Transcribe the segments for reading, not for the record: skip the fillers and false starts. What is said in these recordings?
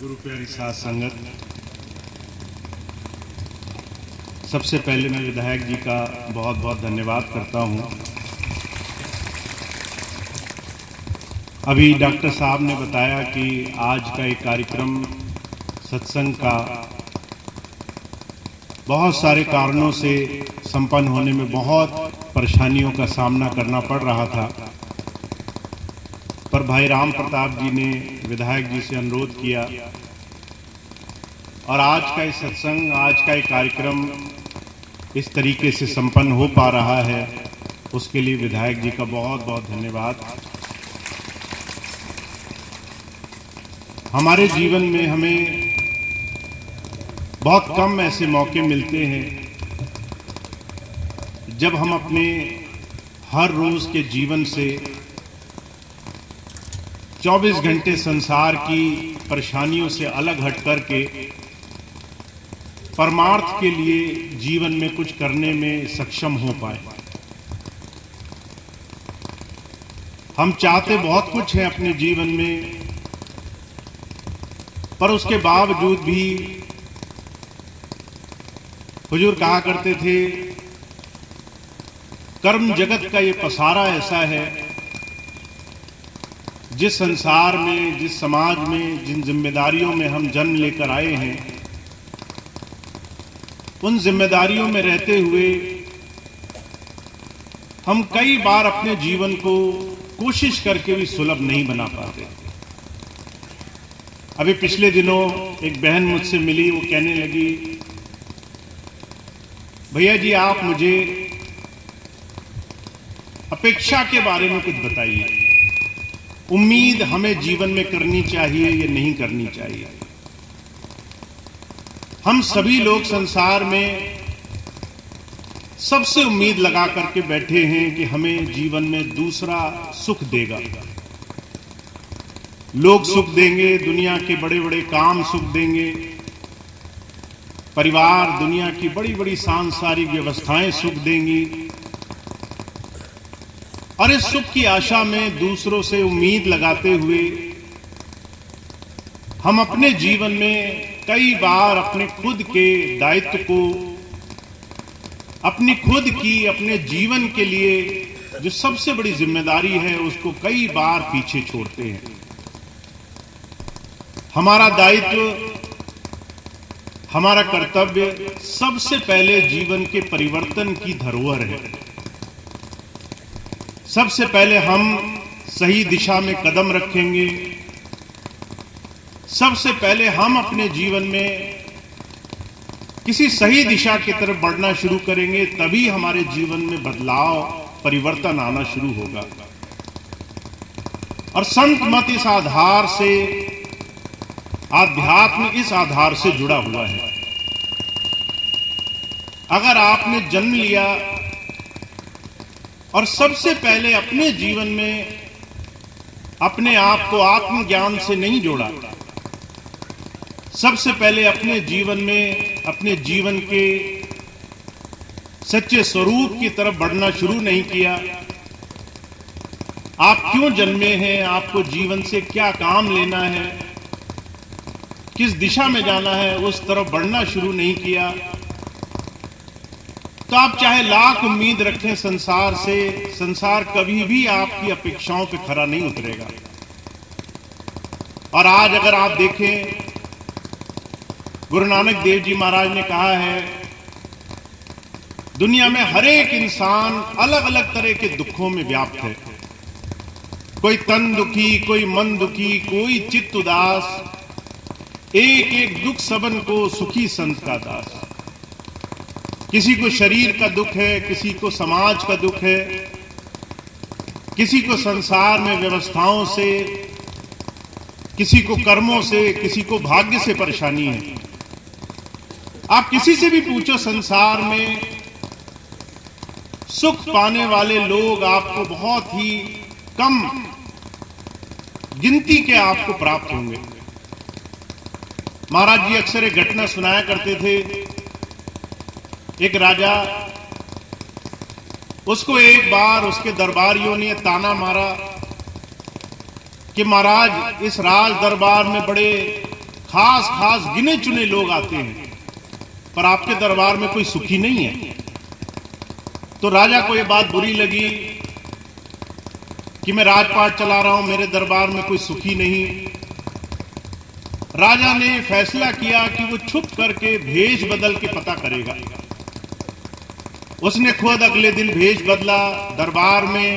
गुरु प्यारी साथ संगत, सबसे पहले मैं विधायक जी का बहुत बहुत धन्यवाद करता हूं। अभी डॉक्टर साहब ने बताया कि आज का एक कार्यक्रम सत्संग का बहुत सारे कारणों से संपन्न होने में बहुत परेशानियों का सामना करना पड़ रहा था, पर भाई राम प्रताप जी ने विधायक जी से अनुरोध किया और आज का ये सत्संग, आज का ये कार्यक्रम इस तरीके से संपन्न हो पा रहा है। उसके लिए विधायक जी का बहुत बहुत धन्यवाद। हमारे जीवन में हमें बहुत कम ऐसे मौके मिलते हैं जब हम अपने हर रोज के जीवन से 24 घंटे संसार की परेशानियों से अलग हट करके परमार्थ के लिए जीवन में कुछ करने में सक्षम हो पाए। हम चाहते बहुत कुछ है अपने जीवन में, पर उसके बावजूद भी हुजूर कहा करते थे, कर्म जगत का ये पसारा ऐसा है, जिस संसार में, जिस समाज में, जिन जिम्मेदारियों में हम जन्म लेकर आए हैं, उन जिम्मेदारियों में रहते हुए हम कई बार अपने जीवन को कोशिश करके भी सुलभ नहीं बना पाते। अभी पिछले दिनों एक बहन मुझसे मिली, वो कहने लगी, भैया जी आप मुझे अपेक्षा के बारे में कुछ बताइए, उम्मीद हमें जीवन में करनी चाहिए या नहीं करनी चाहिए। हम सभी लोग संसार में सबसे उम्मीद लगा करके बैठे हैं कि हमें जीवन में दूसरा सुख देगा, लोग सुख देंगे, दुनिया के बड़े बड़े काम सुख देंगे, परिवार, दुनिया की बड़ी बड़ी सांसारिक व्यवस्थाएं सुख देंगी, और इस सुख की आशा में दूसरों से उम्मीद लगाते हुए हम अपने जीवन में कई बार अपने खुद के दायित्व को, अपनी खुद की, अपने जीवन के लिए जो सबसे बड़ी जिम्मेदारी है, उसको कई बार पीछे छोड़ते हैं। हमारा दायित्व, हमारा कर्तव्य सबसे पहले जीवन के परिवर्तन की धरोहर है। सबसे पहले हम सही दिशा में कदम रखेंगे, सबसे पहले हम अपने जीवन में किसी सही दिशा की तरफ बढ़ना शुरू करेंगे, तभी हमारे जीवन में बदलाव, परिवर्तन आना शुरू होगा। और संत मत इस आधार से, आध्यात्म इस आधार से जुड़ा हुआ है। अगर आपने जन्म लिया और सबसे पहले अपने जीवन में अपने आप को आत्मज्ञान से नहीं जोड़ा, सबसे पहले अपने जीवन में अपने जीवन के सच्चे स्वरूप की तरफ बढ़ना शुरू नहीं किया, आप क्यों जन्मे हैं, आपको जीवन से क्या काम लेना है, किस दिशा में जाना है, उस तरफ बढ़ना शुरू नहीं किया, तो आप चाहे लाख उम्मीद रखें संसार से, संसार कभी भी आपकी अपेक्षाओं पे खरा नहीं उतरेगा। और आज अगर आप देखें, गुरु नानक देव जी महाराज ने कहा है, दुनिया में हर एक इंसान अलग अलग तरह के दुखों में व्याप्त है। कोई तन दुखी, कोई मन दुखी, कोई चित्त उदास, एक एक दुख सबन को सुखी संत का दास। किसी को शरीर का दुख है, किसी को समाज का दुख है, किसी को संसार में व्यवस्थाओं से, किसी को कर्मों से, किसी को भाग्य से परेशानी है। आप किसी से भी पूछो, संसार में सुख पाने वाले लोग आपको बहुत ही कम गिनती के आपको प्राप्त होंगे। महाराज जी अक्सर एक घटना सुनाया करते थे। एक राजा, उसको एक बार उसके दरबारियों ने ताना मारा कि महाराज, इस राज दरबार में बड़े खास खास गिने चुने लोग आते हैं, पर आपके दरबार में कोई सुखी नहीं है। तो राजा को यह बात बुरी लगी कि मैं राजपाट चला रहा हूं, मेरे दरबार में कोई सुखी नहीं। राजा ने फैसला किया कि वो छुप करके भेष बदल के पता करेगा। उसने खुद अगले दिन भेष बदला, दरबार में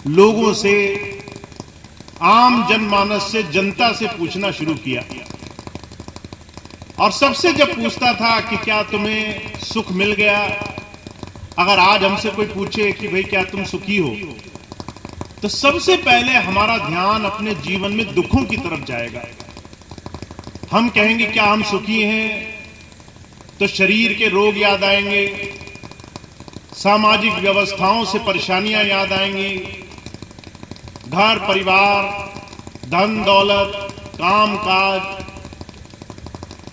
लोगों से, आम जनमानस से, जनता से पूछना शुरू किया। और सबसे जब पूछता था कि क्या तुम्हें सुख मिल गया, अगर आज हमसे कोई पूछे कि भाई क्या तुम सुखी हो, तो सबसे पहले हमारा ध्यान अपने जीवन में दुखों की तरफ जाएगा। हम कहेंगे क्या हम सुखी हैं, तो शरीर के रोग याद आएंगे, सामाजिक व्यवस्थाओं से परेशानियां याद आएंगी, घर परिवार, धन दौलत, काम काज,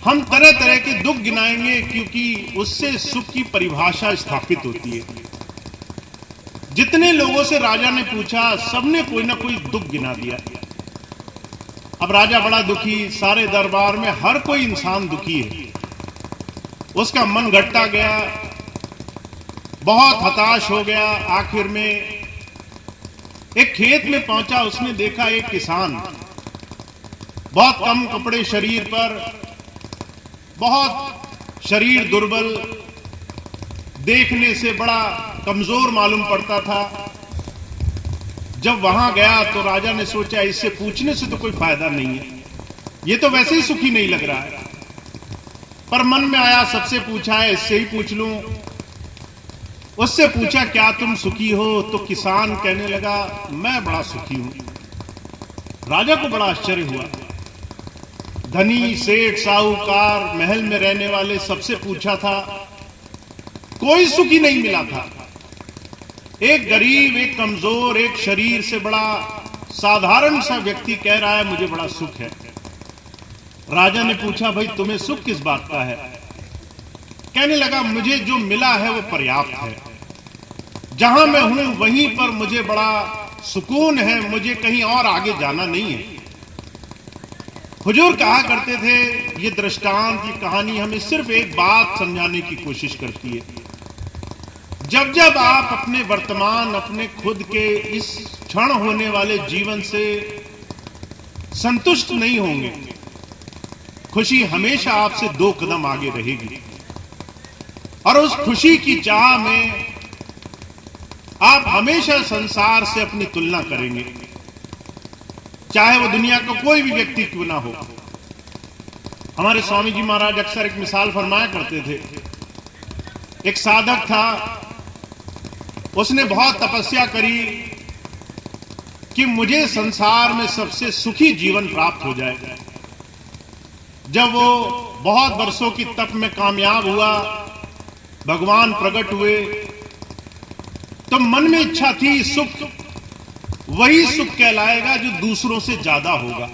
हम तरह तरह के दुख गिनाएंगे, क्योंकि उससे सुख की परिभाषा स्थापित होती है। जितने लोगों से राजा ने पूछा, सबने कोई ना कोई दुख गिना दिया। अब राजा बड़ा दुखी, सारे दरबार में हर कोई इंसान दुखी है। उसका मन घटता गया, बहुत हताश हो गया। आखिर में एक खेत में पहुंचा, उसने देखा एक किसान, बहुत कम कपड़े शरीर पर, बहुत शरीर दुर्बल, देखने से बड़ा कमजोर मालूम पड़ता था। जब वहां गया तो राजा ने सोचा इससे पूछने से तो कोई फायदा नहीं है, ये तो वैसे ही सुखी नहीं लग रहा है। पर मन में आया सबसे पूछा है, इससे ही पूछ लूं। उससे पूछा क्या तुम सुखी हो, तो किसान कहने लगा मैं बड़ा सुखी हूं। राजा को बड़ा आश्चर्य हुआ। धनी, सेठ, साहूकार, महल में रहने वाले सबसे पूछा था, कोई सुखी नहीं मिला था। एक गरीब, एक कमजोर, एक शरीर से बड़ा साधारण सा व्यक्ति कह रहा है मुझे बड़ा सुख है। राजा ने पूछा भाई तुम्हें सुख किस बात का है? कहने लगा मुझे जो मिला है वो पर्याप्त है, जहां मैं हूं वहीं पर मुझे बड़ा सुकून है, मुझे कहीं और आगे जाना नहीं है। हुजूर कहा करते थे, ये दृष्टांत, ये कहानी हमें सिर्फ एक बात समझाने की कोशिश करती है। जब जब आप अपने वर्तमान, अपने खुद के इस क्षण होने वाले जीवन से संतुष्ट नहीं होंगे, खुशी हमेशा आपसे 2 कदम आगे रहेगी। और उस खुशी की चाह में आप हमेशा संसार से अपनी तुलना करेंगे, चाहे वो दुनिया का कोई भी व्यक्ति क्यों ना हो। हमारे स्वामी जी महाराज अक्सर एक मिसाल फरमाया करते थे। एक साधक था, उसने बहुत तपस्या करी कि मुझे संसार में सबसे सुखी जीवन प्राप्त हो जाए। जब वो बहुत वर्षों की तप में कामयाब हुआ, भगवान प्रकट हुए, तो मन में इच्छा थी सुख वही सुख कहलाएगा जो दूसरों से ज्यादा होगा।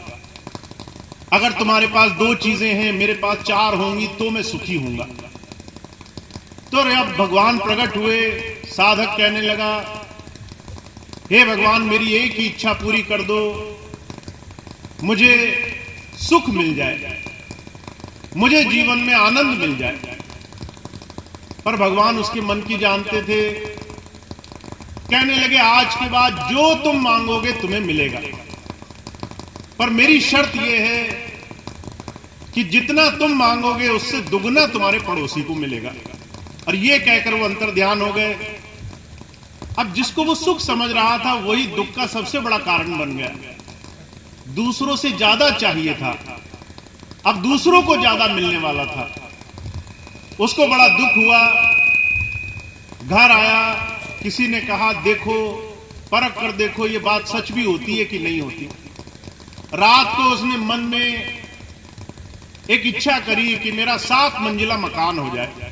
अगर तुम्हारे पास 2 चीजें हैं, मेरे पास 4 होंगी तो मैं सुखी हूंगा। तो अब भगवान प्रकट हुए, साधक कहने लगा हे भगवान मेरी एक ही इच्छा पूरी कर दो, मुझे सुख मिल जाए, मुझे जीवन में आनंद मिल जाए। पर भगवान उसके मन की जानते थे। कहने लगे आज के बाद जो तुम मांगोगे तुम्हें मिलेगा, पर मेरी शर्त यह है कि जितना तुम मांगोगे उससे दुगना तुम्हारे पड़ोसी को मिलेगा। और यह कहकर वो अंतर्ध्यान हो गए। अब जिसको वो सुख समझ रहा था वही दुख का सबसे बड़ा कारण बन गया। दूसरों से ज्यादा चाहिए था, अब दूसरों को ज्यादा मिलने वाला था। उसको बड़ा दुख हुआ। घर आया, किसी ने कहा देखो, परख कर देखो ये बात सच भी होती है कि नहीं होती। रात को उसने मन में एक इच्छा करी कि मेरा 7 मंजिला मकान हो जाए।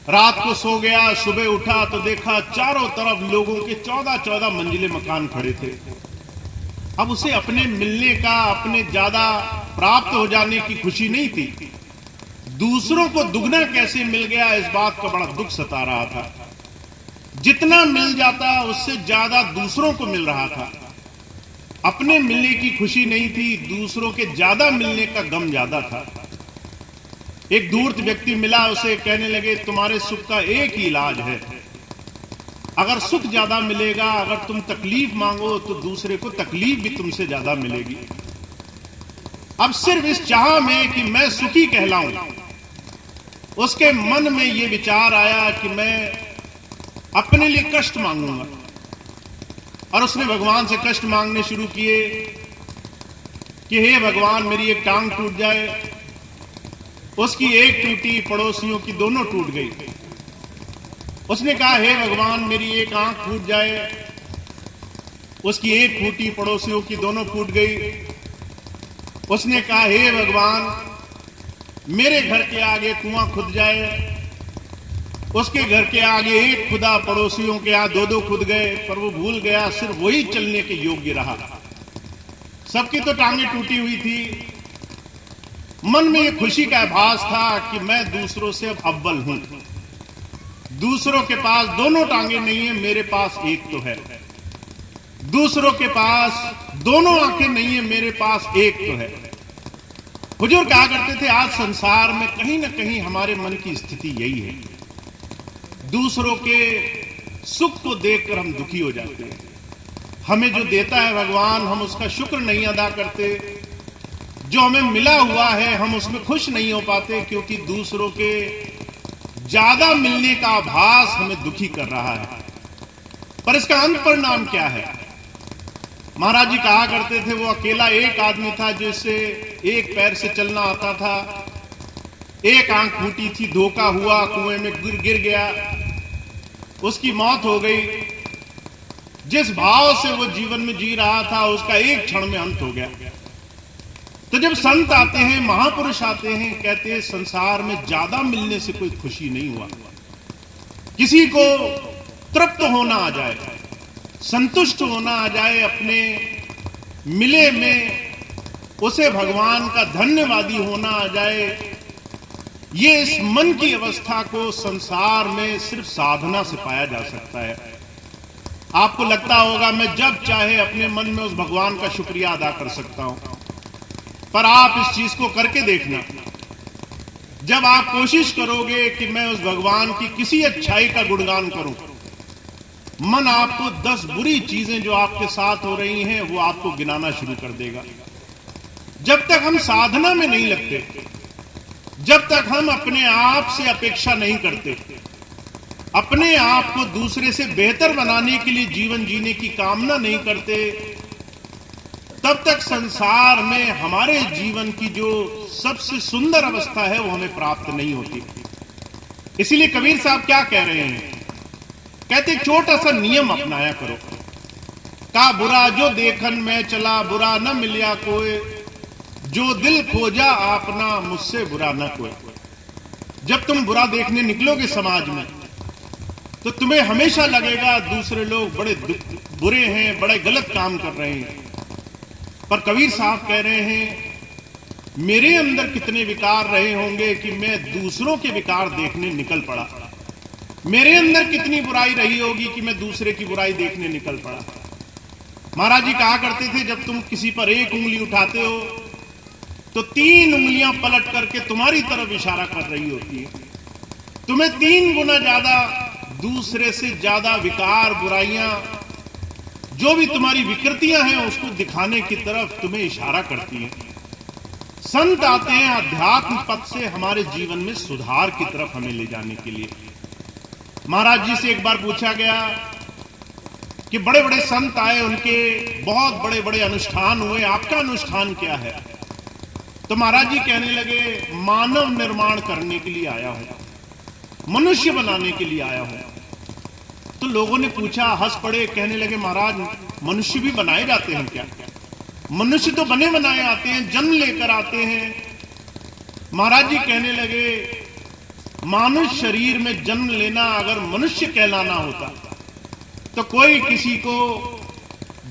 रात को सो गया, सुबह उठा तो देखा चारों तरफ लोगों के 14-14 मंजिले मकान खड़े थे। अब उसे अपने मिलने का, अपने ज्यादा प्राप्त हो जाने की खुशी नहीं थी, दूसरों को दुगना कैसे मिल गया इस बात का बड़ा दुख सता रहा था। जितना मिल जाता उससे ज्यादा दूसरों को मिल रहा था। अपने मिलने की खुशी नहीं थी, दूसरों के ज्यादा मिलने का गम ज्यादा था। एक धूर्त व्यक्ति मिला, उसे कहने लगे तुम्हारे सुख का एक ही इलाज है, अगर सुख ज्यादा मिलेगा, अगर तुम तकलीफ मांगो तो दूसरे को तकलीफ भी तुमसे ज्यादा मिलेगी। अब सिर्फ इस चाह में कि मैं सुखी कहलाऊं, उसके मन में यह विचार आया कि मैं अपने लिए कष्ट मांगूंगा, और उसने भगवान से कष्ट मांगने शुरू किए कि हे भगवान मेरी एक टांग टूट जाए। उसकी एक टूटी, पड़ोसियों की दोनों टूट गई। उसने कहा हे भगवान मेरी एक आंख फूट जाए। उसकी एक फूटी, पड़ोसियों की दोनों फूट गई। उसने कहा हे भगवान मेरे घर के आगे कुआं खुद जाए। उसके घर के आगे एक खुदा, पड़ोसियों के यहां दो दो खुद गए, पर वो भूल गया, सिर्फ वही चलने के योग्य रहा। सबकी तो टांगें टूटी हुई थी। मन में एक खुशी का आभास था कि मैं दूसरों से अब अव्वल हूं। दूसरों के पास दोनों टांगें नहीं है, मेरे पास एक तो है। दूसरों के पास दोनों आंखें नहीं है, मेरे पास एक तो है। हुजूर कहा करते थे आज संसार में कहीं ना कहीं हमारे मन की स्थिति यही है, दूसरों के सुख को देखकर हम दुखी हो जाते हैं। हमें जो देता है भगवान, हम उसका शुक्र नहीं अदा करते। जो हमें मिला हुआ है हम उसमें खुश नहीं हो पाते, क्योंकि दूसरों के ज्यादा मिलने का आभास हमें दुखी कर रहा है। पर इसका अंत परिणाम क्या है? महाराज जी कहा करते थे वो अकेला एक आदमी था जिससे एक पैर से चलना आता था, एक आंख फूटी थी, धोखा हुआ, कुएं में गिर गया, उसकी मौत हो गई। जिस भाव से वो जीवन में जी रहा था उसका एक क्षण में अंत हो गया। तो जब संत आते हैं, महापुरुष आते हैं, कहते हैं संसार में ज्यादा मिलने से कोई खुशी नहीं हुआ। किसी को तृप्त होना आ जाए, संतुष्ट होना आ जाए अपने मिले में, उसे भगवान का धन्यवादी होना आ जाए, ये इस मन की अवस्था को संसार में सिर्फ साधना से पाया जा सकता है। आपको लगता होगा मैं जब चाहे अपने मन में उस भगवान का शुक्रिया अदा कर सकता हूं, पर आप इस चीज को करके देखना, जब आप कोशिश करोगे कि मैं उस भगवान की किसी अच्छाई का गुणगान करूं, मन आपको 10 बुरी चीजें जो आपके साथ हो रही हैं वो आपको गिनाना शुरू कर देगा। जब तक हम साधना में नहीं लगते, जब तक हम अपने आप से अपेक्षा नहीं करते, अपने आप को दूसरे से बेहतर बनाने के लिए जीवन जीने की कामना नहीं करते, तब तक संसार में हमारे जीवन की जो सबसे सुंदर अवस्था है वो हमें प्राप्त नहीं होती। इसीलिए कबीर साहब क्या कह रहे हैं? कहते छोटा सा नियम अपनाया करो, का बुरा जो देखन में चला, बुरा न मिलिया कोई, जो दिल खोजा आपना मुझसे बुरा न कोई। जब तुम बुरा देखने निकलोगे समाज में तो तुम्हें हमेशा लगेगा दूसरे लोग बड़े बुरे हैं, बड़े गलत काम कर रहे हैं। पर कबीर साहब कह रहे हैं मेरे अंदर कितने विकार रहे होंगे कि मैं दूसरों के विकार देखने निकल पड़ा। मेरे अंदर कितनी बुराई रही होगी कि मैं दूसरे की बुराई देखने निकल पड़ा। महाराज जी कहा करते थे जब तुम किसी पर एक उंगली उठाते हो तो 3 उंगलियां पलट करके तुम्हारी तरफ इशारा कर रही होती है। तुम्हें 3 गुना ज्यादा, दूसरे से ज्यादा विकार, बुराइयां, जो भी तुम्हारी विकृतियां हैं उसको दिखाने की तरफ तुम्हें इशारा करती हैं। संत आते हैं अध्यात्म पथ से हमारे जीवन में सुधार की तरफ हमें ले जाने के लिए। महाराज जी से एक बार पूछा गया कि बड़े बड़े संत आए, उनके बहुत बड़े बड़े अनुष्ठान हुए, आपका अनुष्ठान क्या है? तो महाराज जी कहने लगे मानव निर्माण करने के लिए आया हूं, मनुष्य बनाने के लिए आया हूं। तो लोगों ने पूछा, हंस पड़े, कहने लगे महाराज मनुष्य भी बनाए जाते हैं क्या? मनुष्य तो बने बनाए आते हैं, जन्म लेकर आते हैं। महाराज जी कहने लगे मानुष शरीर में जन्म लेना अगर मनुष्य कहलाना होता तो कोई किसी को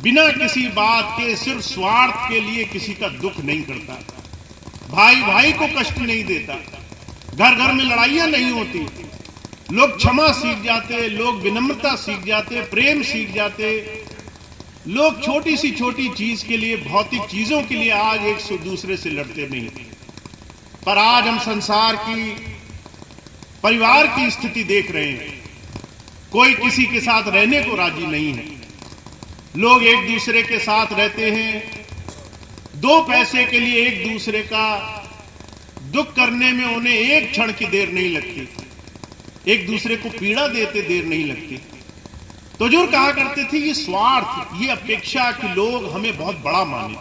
बिना किसी बात के, सिर्फ स्वार्थ के लिए किसी का दुख नहीं करता, भाई भाई को कष्ट नहीं देता, घर घर में लड़ाइयां नहीं होती, लोग क्षमा सीख जाते, लोग विनम्रता सीख जाते, प्रेम सीख जाते, लोग छोटी सी छोटी चीज के लिए, भौतिक चीजों के लिए आज एक दूसरे से लड़ते नहीं, पर आज हम संसार की, परिवार की स्थिति देख रहे हैं। कोई किसी के साथ रहने को राजी नहीं है। लोग एक दूसरे के साथ रहते हैं, दो पैसे के लिए एक दूसरे का दुख करने में उन्हें एक क्षण की देर नहीं लगती, एक दूसरे को पीड़ा देते देर नहीं लगती। तो जो कहा करते थे ये स्वार्थ, ये अपेक्षा कि लोग हमें बहुत बड़ा माने,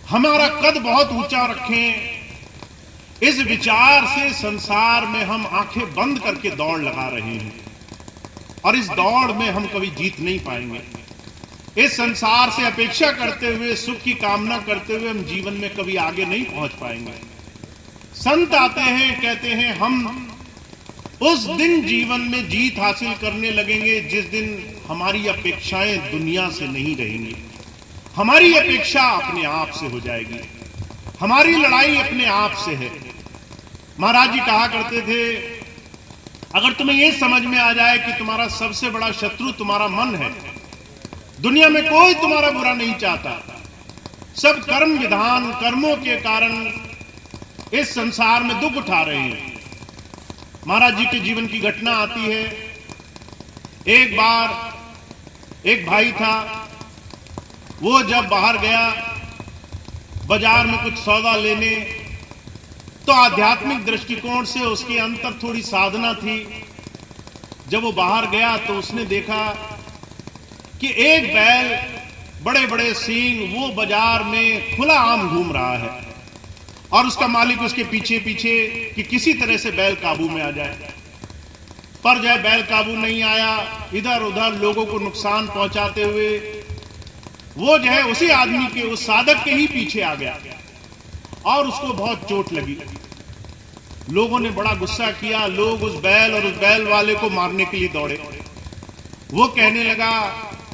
हमारा कद बहुत ऊंचा रखें, इस विचार से संसार में हम आंखें बंद करके दौड़ लगा रहे हैं और इस दौड़ में हम कभी जीत नहीं पाएंगे। इस संसार से अपेक्षा करते हुए, सुख की कामना करते हुए हम जीवन में कभी आगे नहीं पहुंच पाएंगे। संत आते हैं, कहते हैं हम उस दिन जीवन में जीत हासिल करने लगेंगे जिस दिन हमारी अपेक्षाएं दुनिया से नहीं रहेंगी, हमारी अपेक्षा अपने आप से हो जाएगी, हमारी लड़ाई अपने आप से है। महाराज जी कहा करते थे, अगर तुम्हें यह समझ में आ जाए कि तुम्हारा सबसे बड़ा शत्रु तुम्हारा मन है, दुनिया में कोई तुम्हारा बुरा नहीं चाहता, सब कर्म विधान, कर्मों के कारण इस संसार में दुख उठा रहे हैं। महाराज जी के जीवन की घटना आती है। एक बार एक भाई था, वो जब बाहर गया बाजार में कुछ सौदा लेने, तो आध्यात्मिक दृष्टिकोण से उसके अंतर थोड़ी साधना थी। जब वो बाहर गया तो उसने देखा कि एक बैल, बड़े बड़े सींग, वो बाजार में खुला आम घूम रहा है और उसका मालिक उसके पीछे पीछे कि किसी तरह से बैल काबू में आ जाए। पर जब बैल काबू नहीं आया, इधर उधर लोगों को नुकसान पहुंचाते हुए वो जो है उसी आदमी के, उस साधक के ही पीछे आ गया और उसको बहुत चोट लगी। लोगों ने बड़ा गुस्सा किया, लोग उस बैल और उस बैल वाले को मारने के लिए दौड़े। वो कहने लगा,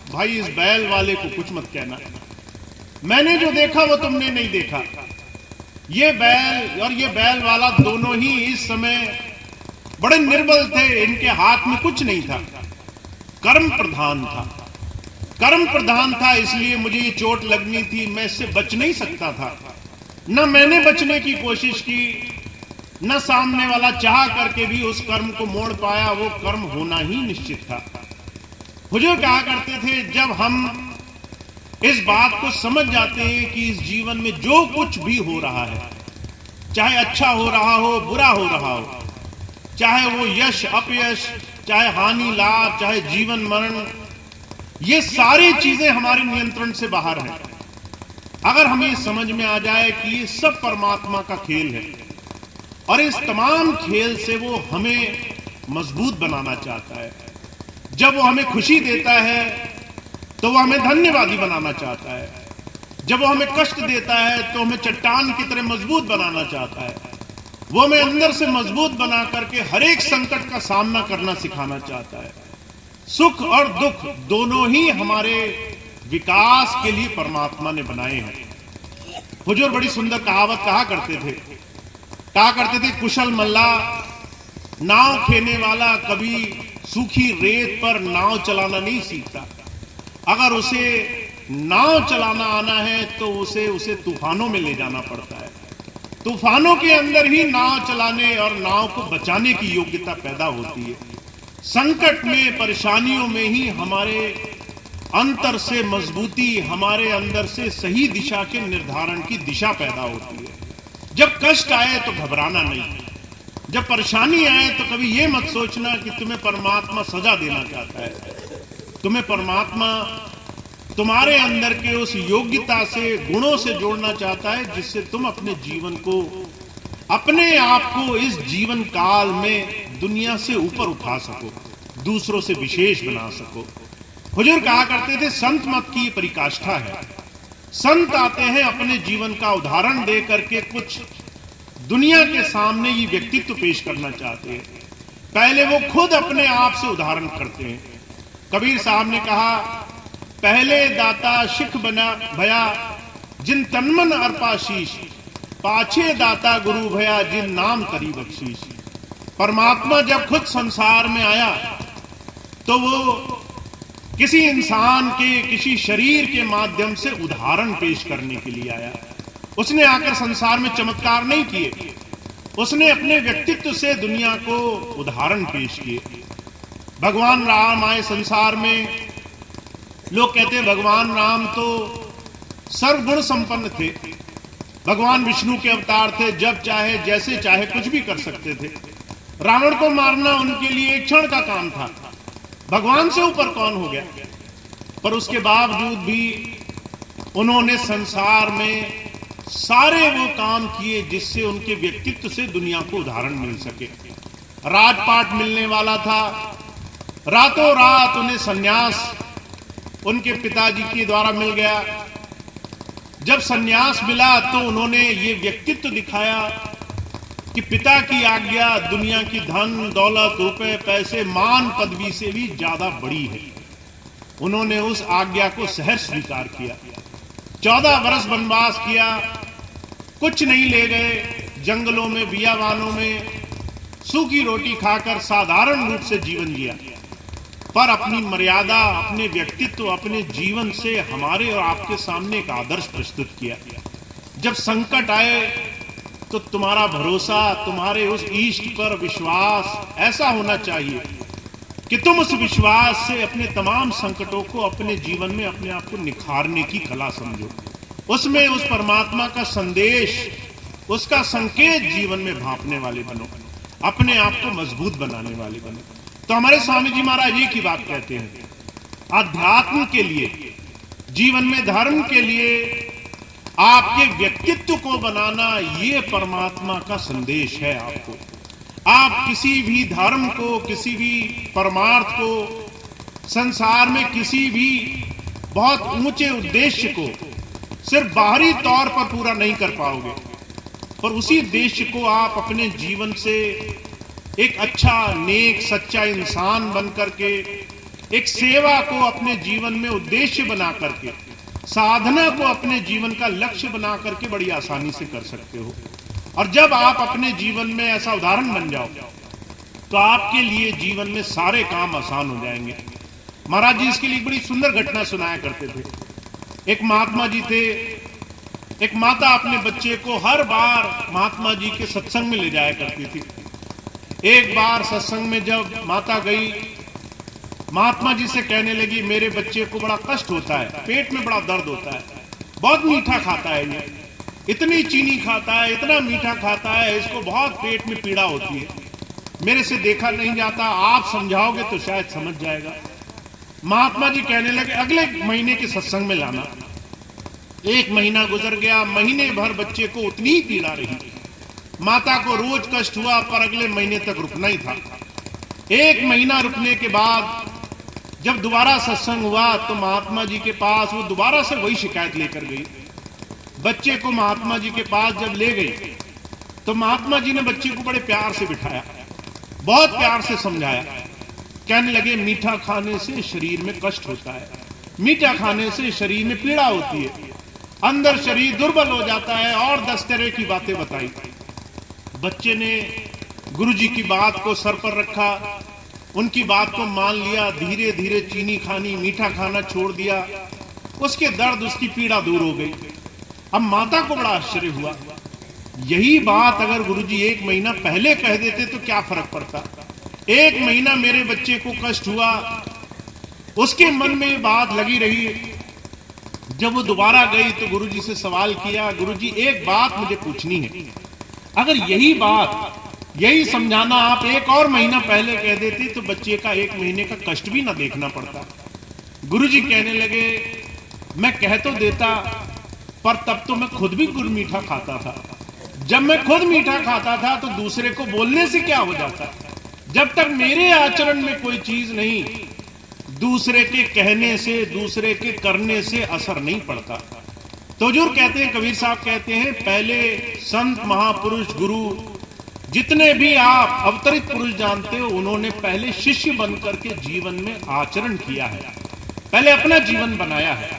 भाई इस बैल वाले को कुछ मत कहना, मैंने जो देखा वो तुमने नहीं देखा। ये बैल और ये बैल वाला दोनों ही इस समय बड़े निर्बल थे, इनके हाथ में कुछ नहीं था, कर्म प्रधान था, कर्म प्रधान था, इसलिए मुझे ये चोट लगनी थी, मैं इससे बच नहीं सकता था। न मैंने बचने की कोशिश की, न सामने वाला चाह करके भी उस कर्म को मोड़ पाया, वो कर्म होना ही निश्चित था। हुजूर कहा करते थे, जब हम इस बात को समझ जाते हैं कि इस जीवन में जो कुछ भी हो रहा है, चाहे अच्छा हो रहा हो, बुरा हो रहा हो, चाहे वो यश अपयश, चाहे हानि लाभ, चाहे जीवन मरण, ये सारी चीजें हमारे नियंत्रण से बाहर हैं। अगर हमें समझ में आ जाए कि ये सब परमात्मा का खेल है और इस तमाम खेल से वो हमें मजबूत बनाना चाहता है, जब वो हमें खुशी देता है तो वो हमें धन्यवादी बनाना चाहता है, जब वो हमें कष्ट देता है तो हमें चट्टान की तरह मजबूत बनाना चाहता है, वो हमें अंदर से मजबूत बना करके हर एक संकट का सामना करना सिखाना चाहता है। सुख और दुख दोनों ही हमारे विकास के लिए परमात्मा ने बनाए हैं। हुजूर बड़ी सुंदर कहावत कहा करते थे, कुशल मल्ला नाव खेने वाला कभी सूखी रेत पर नाव चलाना नहीं सीखता। अगर उसे नाव चलाना आना है तो उसे तूफानों में ले जाना पड़ता है, तूफानों के अंदर ही नाव चलाने और नाव को बचाने की योग्यता पैदा होती है। संकट में, परेशानियों में ही हमारे अंतर से मजबूती, हमारे अंदर से सही दिशा के निर्धारण की दिशा पैदा होती है। जब कष्ट आए तो घबराना नहीं, जब परेशानी आए तो कभी यह मत सोचना कि तुम्हें परमात्मा सजा देना चाहता है। तुम्हें परमात्मा तुम्हारे अंदर के उस योग्यता से, गुणों से जोड़ना चाहता है जिससे तुम अपने जीवन को, अपने आप को इस जीवन काल में दुनिया से ऊपर उठा सको, दूसरों से विशेष बना सको। हुजूर कहा करते थे, संत मत की परिकाष्ठा है। संत आते हैं अपने जीवन का उदाहरण दे करके कुछ दुनिया के सामने ये व्यक्तित्व पेश करना चाहते हैं। पहले वो खुद अपने आप से उदाहरण करते हैं। कबीर साहब ने कहा, पहले दाता शिख बना भया जिन तन्मन अर्पाशीष, पाछे दाता गुरु भया जिन नाम करी बख्शीश। परमात्मा जब खुद संसार में आया तो वो किसी इंसान के किसी शरीर के माध्यम से उदाहरण पेश करने के लिए आया। उसने आकर संसार में चमत्कार नहीं किए, उसने अपने व्यक्तित्व से दुनिया को उदाहरण पेश किए। भगवान राम आए संसार में। लोग कहते हैं भगवान राम तो सर्वगुण संपन्न थे, भगवान विष्णु के अवतार थे, जब चाहे जैसे चाहे कुछ भी कर सकते थे। रावण को मारना उनके लिए एक क्षण का काम था, भगवान से ऊपर कौन हो गया। पर उसके बावजूद भी उन्होंने संसार में सारे वो काम किए जिससे उनके व्यक्तित्व से दुनिया को उदाहरण मिल सके। राजपाट मिलने वाला था, रातों रात उन्हें सन्यास उनके पिताजी के द्वारा मिल गया। जब सन्यास मिला तो उन्होंने ये व्यक्तित्व दिखाया कि पिता की आज्ञा दुनिया की धन दौलत रुपए पैसे मान पदवी से भी ज्यादा बड़ी है। उन्होंने उस आज्ञा को सहर्ष स्वीकार किया। 14 वर्ष वनवास किया, कुछ नहीं ले गए, जंगलों में बियाबानों में सूखी रोटी खाकर साधारण रूप से जीवन जिया, पर अपनी मर्यादा, अपने व्यक्तित्व, अपने जीवन से हमारे और आपके सामने एक आदर्श प्रस्तुत किया। जब संकट आए तो तुम्हारा भरोसा, तुम्हारे उस इष्ट पर विश्वास ऐसा होना चाहिए कि तुम उस विश्वास से अपने तमाम संकटों को अपने जीवन में अपने आप को निखारने की कला समझो। उसमें उस परमात्मा का संदेश, उसका संकेत जीवन में भांपने वाले बनो, अपने आप को मजबूत बनाने वाले बनो। तो हमारे स्वामी जी महाराज एक ही बात कहते हैं, अध्यात्म के लिए, जीवन में धर्म के लिए आपके व्यक्तित्व को बनाना, ये परमात्मा का संदेश है। आपको, आप किसी भी धर्म को, किसी भी परमार्थ को, संसार में किसी भी बहुत ऊंचे उद्देश्य को सिर्फ बाहरी तौर पर पूरा नहीं कर पाओगे, पर उसी उद्देश्य को आप अपने जीवन से एक अच्छा नेक सच्चा इंसान बन करके, एक सेवा को अपने जीवन में उद्देश्य बना करके, साधना को अपने जीवन का लक्ष्य बना करके बड़ी आसानी से कर सकते हो। और जब आप अपने जीवन में ऐसा उदाहरण बन जाओ तो आपके लिए जीवन में सारे काम आसान हो जाएंगे। महाराज जी इसके लिए बड़ी सुंदर घटना सुनाया करते थे। एक महात्मा जी थे, एक माता अपने बच्चे को हर बार महात्मा जी के सत्संग में ले जाया करती थी। एक बार सत्संग में जब माता गई, महात्मा जी से कहने लगी, मेरे बच्चे को बड़ा कष्ट होता है, पेट में बड़ा दर्द होता है, बहुत मीठा खाता है, ये इतनी चीनी खाता है, इतना मीठा खाता है, इसको बहुत पेट में पीड़ा होती है, मेरे से देखा नहीं जाता, आप समझाओगे तो शायद समझ जाएगा। महात्मा जी कहने लगे, अगले महीने के सत्संग में लाना। 1 महीना गुजर गया, महीने भर बच्चे को उतनी ही पीड़ा रही, माता को रोज कष्ट हुआ, पर अगले महीने तक रुकना ही था। 1 महीना रुकने के बाद जब दोबारा सत्संग हुआ तो महात्मा जी के पास वो दोबारा से वही शिकायत लेकर गई। बच्चे को महात्मा जी के पास जब ले गई तो महात्मा जी ने बच्चे को बड़े प्यार से बिठाया, बहुत प्यार से समझाया। कहने लगे, मीठा खाने से शरीर में कष्ट होता है, मीठा खाने से शरीर में पीड़ा होती है, अंदर शरीर दुर्बल हो जाता है, और 10 तरह की बातें बताई। बच्चे ने गुरुजी की बात को सर पर रखा, उनकी बात को मान लिया, धीरे धीरे चीनी खानी, मीठा खाना छोड़ दिया, उसके दर्द, उसकी पीड़ा दूर हो गई। अब माता को बड़ा आश्चर्य हुआ, यही बात अगर गुरुजी 1 महीना पहले कह देते तो क्या फर्क पड़ता। 1 महीना मेरे बच्चे को कष्ट हुआ, उसके मन में ये बात लगी रही। जब वो दोबारा गई तो गुरुजी से सवाल किया, गुरुजी एक बात मुझे पूछनी है, अगर यही बात, यही समझाना आप 1 और महीना पहले कह देते तो बच्चे का 1 महीने का कष्ट भी ना देखना पड़ता। गुरुजी कहने लगे, मैं कह तो देता, पर तब तो मैं खुद भी गुड़ मीठा खाता था। जब मैं खुद मीठा खाता था तो दूसरे को बोलने से क्या हो जाता। जब तक मेरे आचरण में कोई चीज नहीं, दूसरे के कहने से, दूसरे के करने से असर नहीं पड़ता। तो हुजूर कहते हैं, कबीर साहब कहते हैं, पहले संत महापुरुष गुरु जितने भी आप अवतरित पुरुष जानते हो, उन्होंने पहले शिष्य बनकर के जीवन में आचरण किया है, पहले अपना जीवन बनाया है,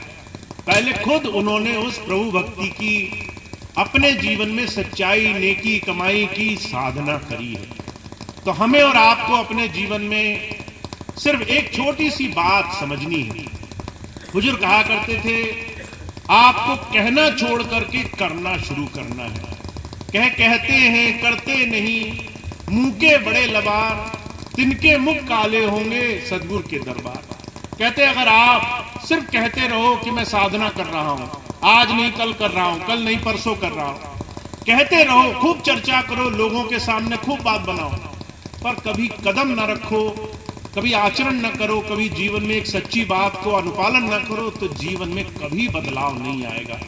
पहले खुद उन्होंने उस प्रभु भक्ति की, अपने जीवन में सच्चाई, नेकी, कमाई की साधना करी है। तो हमें और आपको अपने जीवन में सिर्फ एक छोटी सी बात समझनी है। हुजूर कहा करते थे, आपको कहना छोड़ करके करना शुरू करना है। कहते हैं करते नहीं, मुंह के बड़े लबार, तिनके मुख काले होंगे सदगुरु के दरबार। कहते अगर आप सिर्फ कहते रहो कि मैं साधना कर रहा हूं, आज नहीं कल कर रहा हूं, कल नहीं परसों कर रहा हूं, कहते रहो, खूब चर्चा करो, लोगों के सामने खूब बात बनाओ, पर कभी कदम न रखो, कभी आचरण न करो, कभी जीवन में एक सच्ची बात को अनुपालन न करो, तो जीवन में कभी बदलाव नहीं आएगा।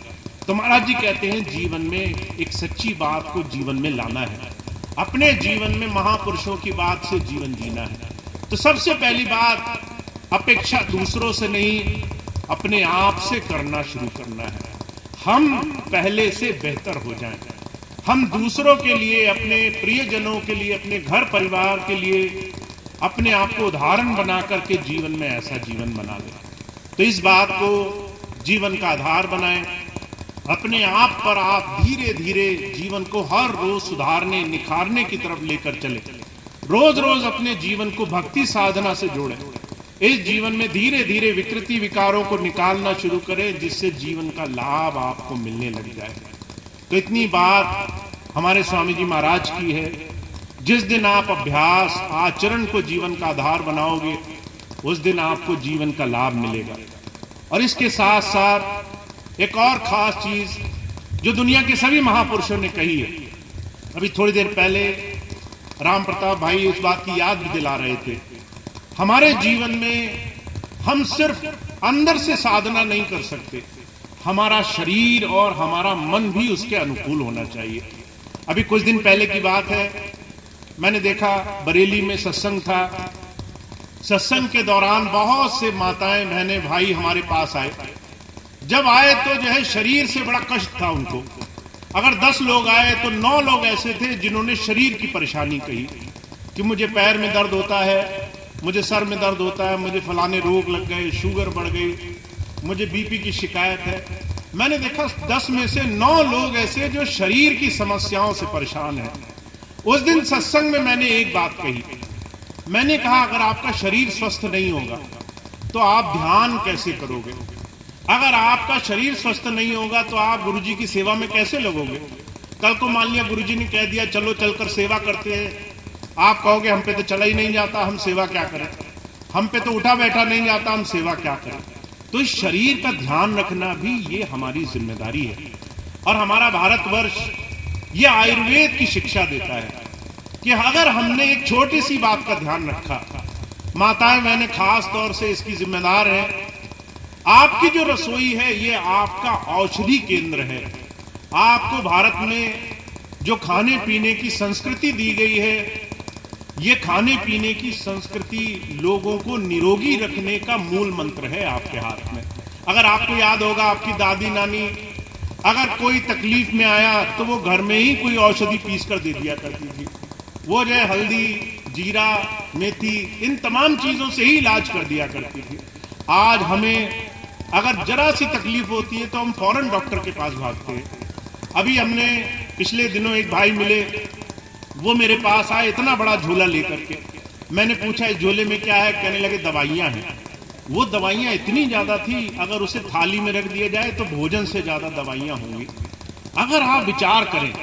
तो महाराज जी कहते हैं जीवन में एक सच्ची बात को जीवन में लाना है, अपने जीवन में महापुरुषों की बात से जीवन जीना है। तो सबसे पहली बात, अपेक्षा दूसरों से नहीं, अपने आप से करना शुरू करना है। हम पहले से बेहतर हो जाएं, हम दूसरों के लिए, अपने प्रियजनों के लिए, अपने घर परिवार के लिए अपने आप को उदाहरण बना करके जीवन में ऐसा जीवन बना लें। तो इस बात को जीवन का आधार बनाएं। अपने आप पर आप धीरे धीरे जीवन को हर रोज सुधारने, निखारने की तरफ लेकर चले। रोज रोज अपने जीवन को भक्ति साधना से जोड़ें। इस जीवन में धीरे धीरे विकृति विकारों को निकालना शुरू करें, जिससे जीवन का लाभ आपको मिलने लग जाए। तो इतनी बात हमारे स्वामी जी महाराज की है। जिस दिन आप अभ्यास आचरण को जीवन का आधार बनाओगे, उस दिन आपको जीवन का लाभ मिलेगा। और इसके साथ साथ एक और खास चीज जो दुनिया के सभी महापुरुषों ने कही है, अभी थोड़ी देर पहले राम प्रताप भाई इस बात की याद भी दिला रहे थे। हमारे जीवन में हम सिर्फ अंदर से साधना नहीं कर सकते, हमारा शरीर और हमारा मन भी उसके अनुकूल होना चाहिए। अभी कुछ दिन पहले की बात है, मैंने देखा बरेली में सत्संग था। सत्संग के दौरान बहुत से माताएं, बहनें, भाई हमारे पास आए। जब आए तो जो है शरीर से बड़ा कष्ट था उनको। अगर 10 लोग आए तो 9 लोग ऐसे थे जिन्होंने शरीर की परेशानी कही कि मुझे पैर में दर्द होता है, मुझे सर में दर्द होता है, मुझे फलाने रोग लग गए, शुगर बढ़ गई, मुझे बीपी की शिकायत है। मैंने देखा 10 में से 9 लोग ऐसे जो शरीर की समस्याओं से परेशान हैं। उस दिन सत्संग में मैंने एक बात कही, मैंने कहा अगर आपका शरीर स्वस्थ नहीं होगा तो आप ध्यान कैसे करोगे? अगर आपका शरीर स्वस्थ नहीं होगा तो आप गुरुजी की सेवा में कैसे लगोगे? कल को मान लिया गुरुजी ने कह दिया चलो चलकर सेवा करते हैं, आप कहोगे हम पे तो चला ही नहीं जाता, हम सेवा क्या करें? हम पे तो उठा बैठा नहीं जाता, हम सेवा क्या करें? तो इस शरीर का ध्यान रखना भी ये हमारी जिम्मेदारी है। और हमारा भारतवर्ष ये आयुर्वेद की शिक्षा देता है कि अगर हमने एक छोटी सी बात का ध्यान रखा, माताएं मैंने खास तौर से इसकी जिम्मेदार है, आपकी जो रसोई है ये आपका औषधि केंद्र है। आपको भारत में जो खाने पीने की संस्कृति दी गई है, ये खाने पीने की संस्कृति लोगों को निरोगी रखने का मूल मंत्र है आपके हाथ में। अगर आपको याद होगा, आपकी दादी नानी अगर कोई तकलीफ में आया तो वो घर में ही कोई औषधि पीस कर दे दिया करती थी। वो जो है हल्दी, जीरा, मेथी, इन तमाम चीजों से ही इलाज कर दिया करती थी। आज हमें अगर जरा सी तकलीफ होती है तो हम फौरन डॉक्टर के पास भागते हैं। अभी हमने पिछले दिनों एक भाई मिले, वो मेरे पास आए इतना बड़ा झोला लेकर के। मैंने पूछा इस झोले में क्या है? कहने लगे दवाइयां हैं। वो दवाइयां इतनी ज्यादा थी, अगर उसे थाली में रख दिया जाए तो भोजन से ज्यादा दवाइयां होंगी। अगर आप विचार करें,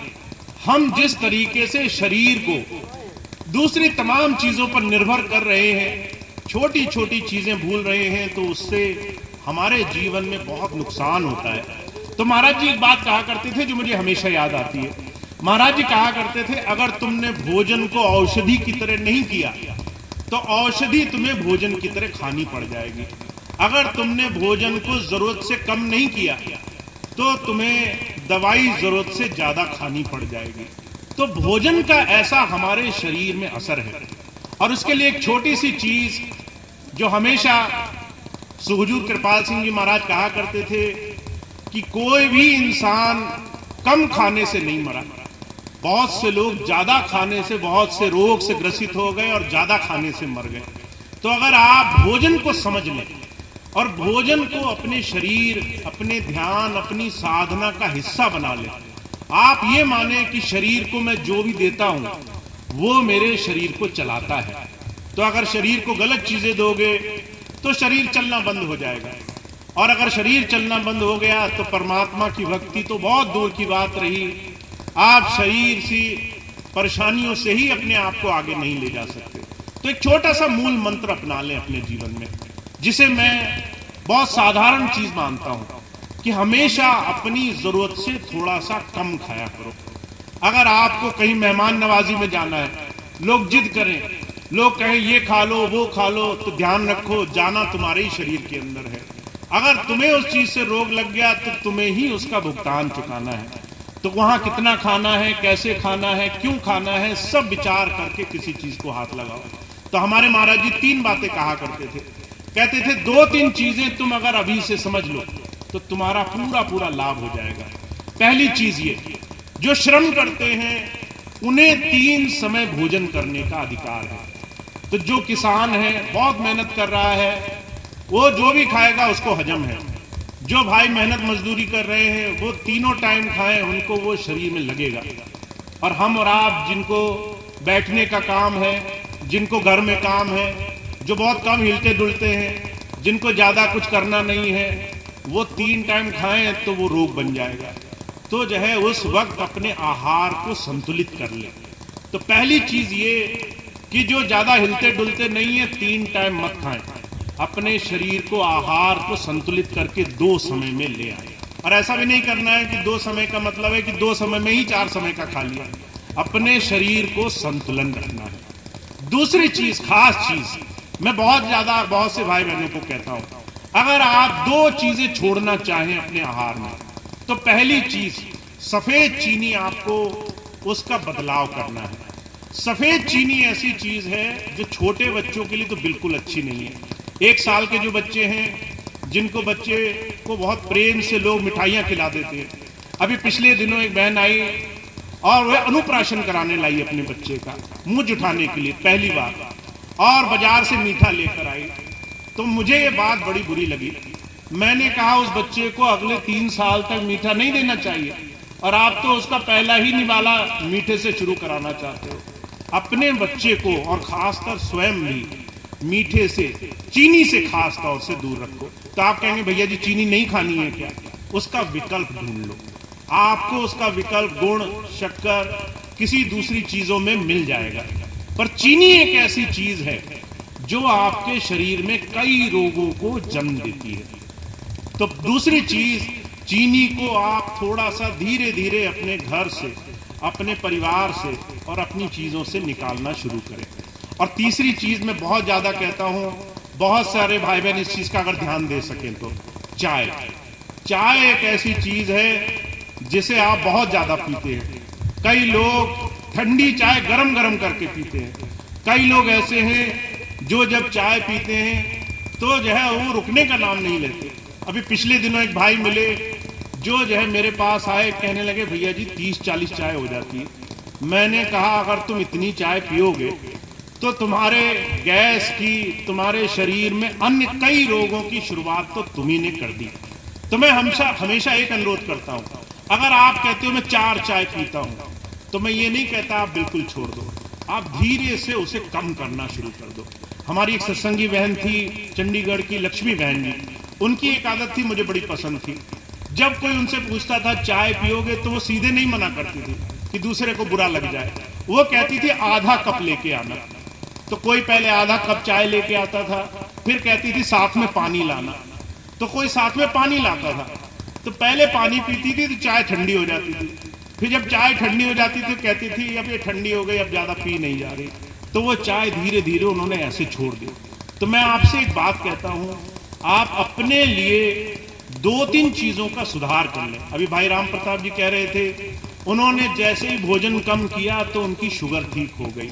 हम जिस तरीके से शरीर को दूसरी तमाम चीजों पर निर्भर कर रहे हैं, छोटी छोटी चीजें भूल रहे हैं, तो उससे हमारे जीवन में बहुत नुकसान होता है। तो महाराज जी एक बात कहा करते थे जो मुझे हमेशा याद आती है। महाराज जी कहा करते थे, अगर तुमने भोजन को औषधि की तरह नहीं किया तो औषधि तुम्हें भोजन की तरह खानी पड़ जाएगी। अगर तुमने भोजन को जरूरत से कम नहीं किया तो तुम्हें दवाई जरूरत से ज्यादा खानी पड़ जाएगी। तो भोजन का ऐसा हमारे शरीर में असर है। और उसके लिए एक छोटी सी चीज जो हमेशा सुहजूर कृपाल सिंह जी महाराज कहा करते थे कि कोई भी इंसान कम खाने से नहीं मरा। बहुत से लोग ज्यादा खाने से बहुत से रोग से ग्रसित हो गए और ज्यादा खाने से मर गए। तो अगर आप भोजन को समझ लें और भोजन को अपने शरीर, अपने ध्यान, अपनी साधना का हिस्सा बना लें, आप ये माने कि शरीर को मैं जो भी देता हूं वो मेरे शरीर को चलाता है। तो अगर शरीर को गलत चीजें दोगे तो शरीर चलना बंद हो जाएगा, और अगर शरीर चलना बंद हो गया तो परमात्मा की भक्ति तो बहुत दूर की बात रही। आप शरीर सी परेशानियों से ही अपने आप को आगे नहीं ले जा सकते। तो एक छोटा सा मूल मंत्र अपना लें अपने जीवन में, जिसे मैं बहुत साधारण चीज मानता हूं कि हमेशा अपनी जरूरत से थोड़ा सा कम खाया करो। अगर आपको कहीं मेहमान नवाजी में जाना है, लोग जिद करें, लोग कहें ये खा लो वो खा लो, तो ध्यान रखो जाना तुम्हारे ही शरीर के अंदर है। अगर तुम्हें उस चीज से रोग लग गया तो तुम्हें ही उसका भुगतान चुकाना है। तो वहां कितना खाना है, कैसे खाना है, क्यों खाना है, सब विचार करके किसी चीज को हाथ लगाओ। तो हमारे महाराज जी 3 बातें कहा करते थे, कहते थे 2-3 चीजें तुम अगर अभी से समझ लो तो तुम्हारा पूरा पूरा लाभ हो जाएगा। पहली चीज ये, जो श्रम करते हैं उन्हें 3 समय भोजन करने का अधिकार है। तो जो किसान है, बहुत मेहनत कर रहा है, वो जो भी खाएगा उसको हजम है। जो भाई मेहनत मजदूरी कर रहे हैं वो तीनों टाइम खाएं, उनको वो शरीर में लगेगा। और हम और आप जिनको बैठने का काम है, जिनको घर में काम है, जो बहुत कम हिलते डुलते हैं, जिनको ज्यादा कुछ करना नहीं है, वो 3 टाइम खाएं तो वो रोग बन जाएगा। तो जो है उस वक्त अपने आहार को संतुलित कर ले। तो पहली चीज ये कि जो ज्यादा हिलते डुलते नहीं है 3 टाइम मत खाएं, अपने शरीर को आहार को संतुलित करके 2 समय में ले आए। और ऐसा भी नहीं करना है कि 2 समय का मतलब है कि 2 समय में ही 4 समय का खा लिया। अपने शरीर को संतुलन रखना है। दूसरी चीज, खास चीज मैं बहुत से भाई बहनों को कहता हूं, अगर आप 2 चीजें छोड़ना चाहें अपने आहार में, तो पहली चीज सफेद चीनी, आपको उसका बदलाव करना है। सफेद चीनी ऐसी चीज है जो छोटे बच्चों के लिए तो बिल्कुल अच्छी नहीं है। 1 साल के जो बच्चे हैं, जिनको बच्चे को बहुत प्रेम से लोग मिठाइयां खिला देते हैं। अभी पिछले दिनों एक बहन आई और वह अनुप्राशन कराने लाई अपने बच्चे का, मुंह जुठाने के लिए पहली बार, और बाजार से मीठा लेकर आई। तो मुझे ये बात बड़ी बुरी लगी। मैंने कहा उस बच्चे को अगले 3 साल तक मीठा नहीं देना चाहिए, और आप तो उसका पहला ही निवाला मीठे से शुरू कराना चाहते हो। अपने बच्चे को और खासकर स्वयं भी मीठे से, चीनी से खास तौर से दूर रखो। तो आप कहेंगे भैया जी चीनी नहीं खानी है क्या? उसका विकल्प ढूंढ लो, आपको उसका विकल्प गुड़, शक्कर, किसी दूसरी चीजों में मिल जाएगा। पर चीनी एक ऐसी चीज है जो आपके शरीर में कई रोगों को जन्म देती है। तो दूसरी चीज, चीनी को आप थोड़ा सा धीरे धीरे अपने घर से, अपने परिवार से और अपनी चीजों से निकालना शुरू करें। और तीसरी चीज मैं बहुत ज्यादा कहता हूं, बहुत सारे भाई बहन इस चीज का अगर ध्यान दे सकें तो, चाय। चाय एक ऐसी चीज है जिसे आप बहुत ज्यादा पीते हैं। कई लोग ठंडी चाय गरम गरम करके पीते हैं। कई लोग ऐसे हैं जो जब चाय पीते हैं तो जो है वो रुकने का नाम नहीं लेते। अभी पिछले दिनों एक भाई मिले जो है मेरे पास आए, कहने लगे भैया जी 30-40 चाय हो जाती है। मैंने कहा अगर तुम इतनी चाय पियोगे तो तुम्हारे गैस की, तुम्हारे शरीर में अन्य कई रोगों की शुरुआत तो तुम्ही ने कर दी। तो मैं हमेशा एक अनुरोध करता हूं, अगर आप कहते हो मैं 4 चाय पीता हूं, तो मैं ये नहीं कहता आप बिल्कुल छोड़ दो, आप धीरे से उसे कम करना शुरू कर दो। हमारी एक सत्संगी बहन थी चंडीगढ़ की, लक्ष्मी बहन जी, उनकी एक आदत थी मुझे बड़ी पसंद थी। जब कोई उनसे पूछता था चाय पियोगे तो वो सीधे नहीं मना करती थी कि दूसरे को बुरा लग जाए। वो कहती थी आधा कप लेके आना। तो कोई पहले आधा कप चाय लेके आता था, फिर कहती थी साथ में पानी लाना। तो कोई साथ में पानी लाता था, तो पहले पानी पीती थी तो चाय ठंडी हो जाती थी। फिर जब चाय ठंडी हो जाती थी कहती थी अब ये ठंडी हो गई, अब ज्यादा पी नहीं जा रही। तो वो चाय धीरे धीरे उन्होंने ऐसे छोड़ दी। तो मैं आपसे एक बात कहता हूं, आप अपने लिए 2-3 चीजों का सुधार कर लें। अभी भाई राम प्रताप जी कह रहे थे, उन्होंने जैसे ही भोजन कम किया तो उनकी शुगर ठीक हो गई।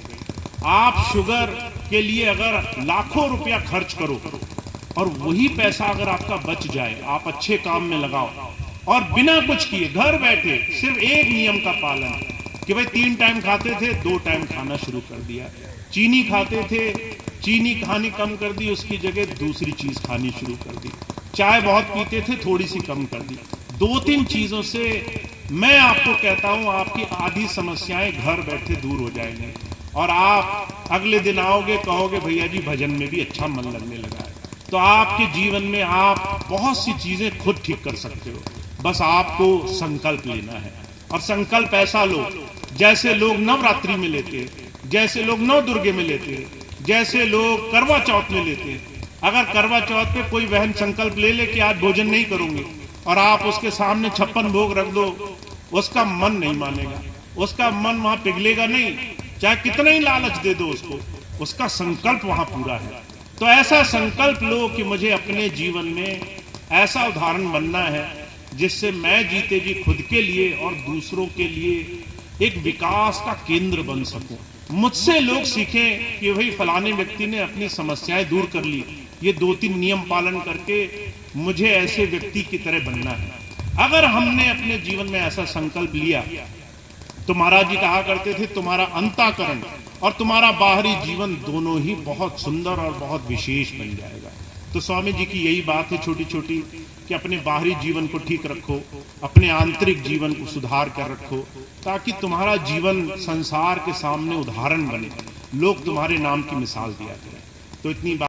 आप शुगर के लिए अगर लाखों रुपया खर्च करो और वही पैसा अगर आपका बच जाए, आप अच्छे काम में लगाओ और बिना कुछ किए घर बैठे सिर्फ एक नियम का पालन कि भाई 3 टाइम खाते थे 2 टाइम खाना शुरू कर दिया। चीनी खाते थे, चीनी खानी कम कर दी, उसकी जगह दूसरी चीज खानी शुरू कर दी। चाय बहुत पीते थे, थोड़ी सी कम कर दी। 2-3 चीजों से मैं आपको कहता हूं आपकी आधी समस्याएं घर बैठे दूर हो जाएंगी। और आप अगले दिन आओगे, कहोगे भैया जी भजन में भी अच्छा मन लगने लगा है। तो आपके जीवन में आप बहुत सी चीजें खुद ठीक कर सकते हो, बस आपको संकल्प लेना है। और संकल्प ऐसा लो जैसे लोग नवरात्रि में लेते हैं, जैसे लोग नव दुर्गे में लेते हैं, जैसे लोग करवा चौथ में लेते हैं। अगर करवा चौथ पे कोई बहन संकल्प ले ले कि आज भोजन नहीं करूंगी, और आप उसके सामने 56 भोग रख दो, उसका मन नहीं मानेगा, उसका मन वहां पिघलेगा नहीं, चाहे कितना ही लालच दे दो उसको, उसका संकल्प वहां पूरा है। तो ऐसा संकल्प लो कि मुझे अपने जीवन में ऐसा उदाहरण बनना है जिससे मैं जीते जी खुद के लिए और दूसरों के लिए एक विकास का केंद्र बन सकूं। मुझसे लोग सीखें कि भाई फलाने व्यक्ति ने अपनी समस्याएं दूर कर ली, ये 2-3 नियम पालन करके मुझे ऐसे व्यक्ति की तरह बनना है। अगर हमने अपने जीवन में ऐसा संकल्प लिया तो महाराज जी कहा करते थे तुम्हारा अंतःकरण और तुम्हारा बाहरी जीवन दोनों ही बहुत सुंदर और बहुत विशेष बन जाएगा। तो स्वामी जी की यही बात है छोटी छोटी, कि अपने बाहरी जीवन को ठीक रखो, अपने आंतरिक जीवन को सुधार कर रखो, ताकि तुम्हारा जीवन संसार के सामने उदाहरण बने, लोग तुम्हारे नाम की मिसाल दिया करें। तो इतनी बात